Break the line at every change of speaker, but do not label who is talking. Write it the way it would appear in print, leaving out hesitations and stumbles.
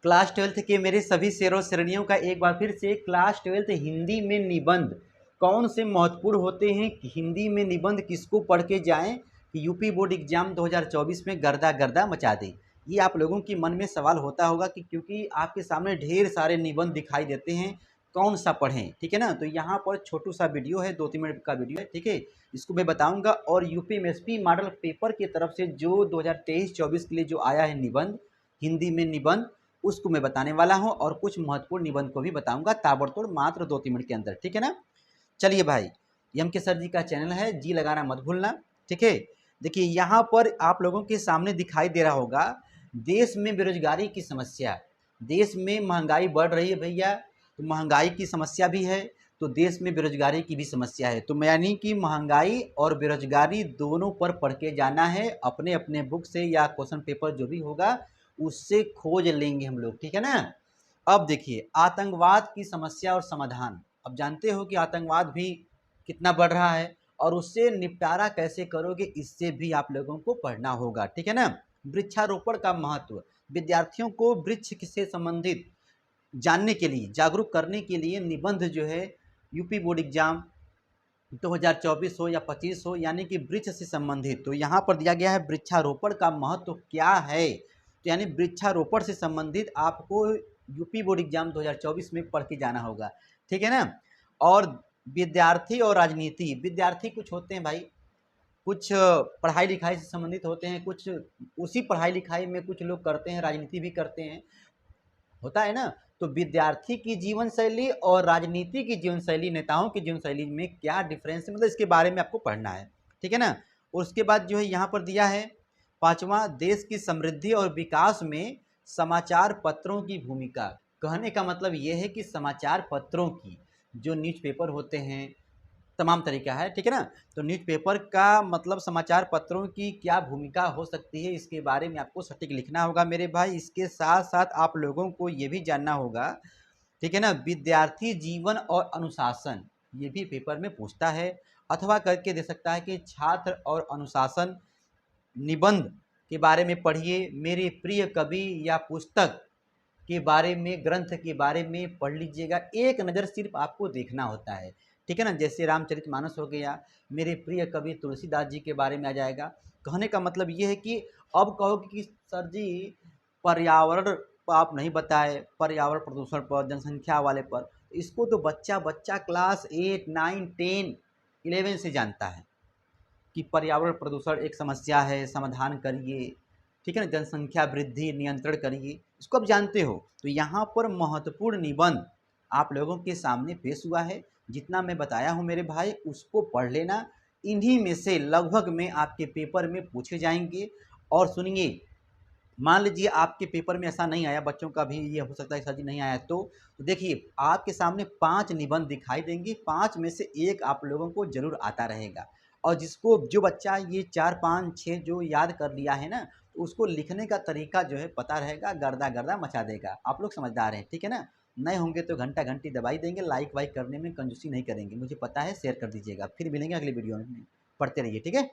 Class 12th के मेरे सभी शेरों श्रेणियों का एक बार फिर से क्लास 12th हिंदी में निबंध कौन से महत्वपूर्ण होते हैं, हिंदी में निबंध किसको पढ़ के जाएं कि यूपी बोर्ड एग्जाम 2024 में गर्दा गर्दा मचा दे। ये आप लोगों के मन में सवाल होता होगा कि क्योंकि आपके सामने ढेर सारे निबंध दिखाई देते हैं, कौन सा पढ़ें, ठीक है ना। तो यहाँ पर छोटू सा वीडियो है, 2-3 मिनट का वीडियो है, ठीक है। इसको मैं बताऊंगा और यूपीएमएसपी मॉडल पेपर की तरफ से जो 2023-24 के लिए जो आया है निबंध, हिंदी में निबंध, उसको मैं बताने वाला हूं और कुछ महत्वपूर्ण निबंध को भी बताऊंगा ताबड़तोड़ मात्र 2-3 मिनट के अंदर, ठीक है ना। चलिए भाई, एम के सर जी का चैनल है, जी लगाना मत भूलना, ठीक है। देखिए यहाँ पर आप लोगों के सामने दिखाई दे रहा होगा देश में बेरोजगारी की समस्या। देश में महंगाई बढ़ रही है भैया, तो महंगाई की समस्या भी है, तो देश में बेरोजगारी की भी समस्या है। तो यानी कि महंगाई और बेरोजगारी दोनों पर पढ़ के जाना है, अपने अपने बुक से या क्वेश्चन पेपर जो भी होगा उससे खोज लेंगे हम लोग, ठीक है ना। अब देखिए आतंकवाद की समस्या और समाधान। अब जानते हो कि आतंकवाद भी कितना बढ़ रहा है और उससे निपटारा कैसे करोगे, इससे भी आप लोगों को पढ़ना होगा, ठीक है ना। वृक्षारोपण का महत्व, विद्यार्थियों को वृक्ष से संबंधित जानने के लिए, जागरूक करने के लिए निबंध जो है यूपी बोर्ड एग्जाम 2024 हो या 25 हो, यानी कि वृक्ष से संबंधित, तो यहाँ पर दिया गया है वृक्षारोपण का महत्व क्या है। तो यानी वृक्षारोपण से संबंधित आपको यूपी बोर्ड एग्जाम 2024 में पढ़ के जाना होगा, ठीक है ना। और विद्यार्थी और राजनीति, विद्यार्थी कुछ होते हैं भाई, कुछ पढ़ाई लिखाई से संबंधित होते हैं, कुछ उसी पढ़ाई लिखाई में कुछ लोग करते हैं, राजनीति भी करते हैं, होता है ना। तो विद्यार्थी की जीवन शैली और राजनीति की जीवन शैली, नेताओं की जीवन शैली में क्या डिफरेंस है, मतलब इसके बारे में आपको पढ़ना है, ठीक है ना। और उसके बाद जो है यहाँ पर दिया है पांचवा, देश की समृद्धि और विकास में समाचार पत्रों की भूमिका। कहने का मतलब ये है कि समाचार पत्रों की, जो न्यूज़पेपर होते हैं, तमाम तरीका है, ठीक है ना। तो न्यूज़पेपर का मतलब समाचार पत्रों की क्या भूमिका हो सकती है, इसके बारे में आपको सटीक लिखना होगा मेरे भाई। इसके साथ साथ आप लोगों को ये भी जानना होगा, ठीक है ना, विद्यार्थी जीवन और अनुशासन, ये भी पेपर में पूछता है, अथवा करके दे सकता है कि छात्र और अनुशासन निबंध के बारे में पढ़िए, मेरे प्रिय कवि या पुस्तक के बारे में, ग्रंथ के बारे में पढ़ लीजिएगा। एक नज़र सिर्फ आपको देखना होता है, ठीक है ना। जैसे रामचरितमानस हो गया, मेरे प्रिय कवि तुलसीदास जी के बारे में आ जाएगा। कहने का मतलब ये है कि अब कहोगे कि सर जी पर्यावरण पर आप नहीं बताए, पर्यावरण प्रदूषण पर, जनसंख्या वाले पर, इसको तो बच्चा बच्चा क्लास 8, 9, 10, 11 से जानता है कि पर्यावरण प्रदूषण एक समस्या है, समाधान करिए, ठीक है ना, जनसंख्या वृद्धि नियंत्रण करिए, इसको आप जानते हो। तो यहाँ पर महत्वपूर्ण निबंध आप लोगों के सामने पेश हुआ है, जितना मैं बताया हूँ मेरे भाई उसको पढ़ लेना। इन्हीं में से लगभग में आपके पेपर में पूछे जाएंगे। और सुनिए, मान लीजिए आपके पेपर में ऐसा नहीं आया, बच्चों का भी ये हो सकता है सर जी नहीं आया, तो देखिए आपके सामने 5 निबंध दिखाई देंगे, 5 में से एक आप लोगों को जरूर आता रहेगा। और जिसको, जो बच्चा ये 4, 5, 6 जो याद कर लिया है ना, तो उसको लिखने का तरीका जो है पता रहेगा, गर्दा गर्दा मचा देगा। आप लोग समझदार हैं, ठीक है ना। नए होंगे तो घंटा घंटी दबाई देंगे, लाइक वाइक करने में कंजूसी नहीं करेंगे, मुझे पता है, शेयर कर दीजिएगा। फिर मिलेंगे अगले वीडियो में, पढ़ते रहिए, ठीक है।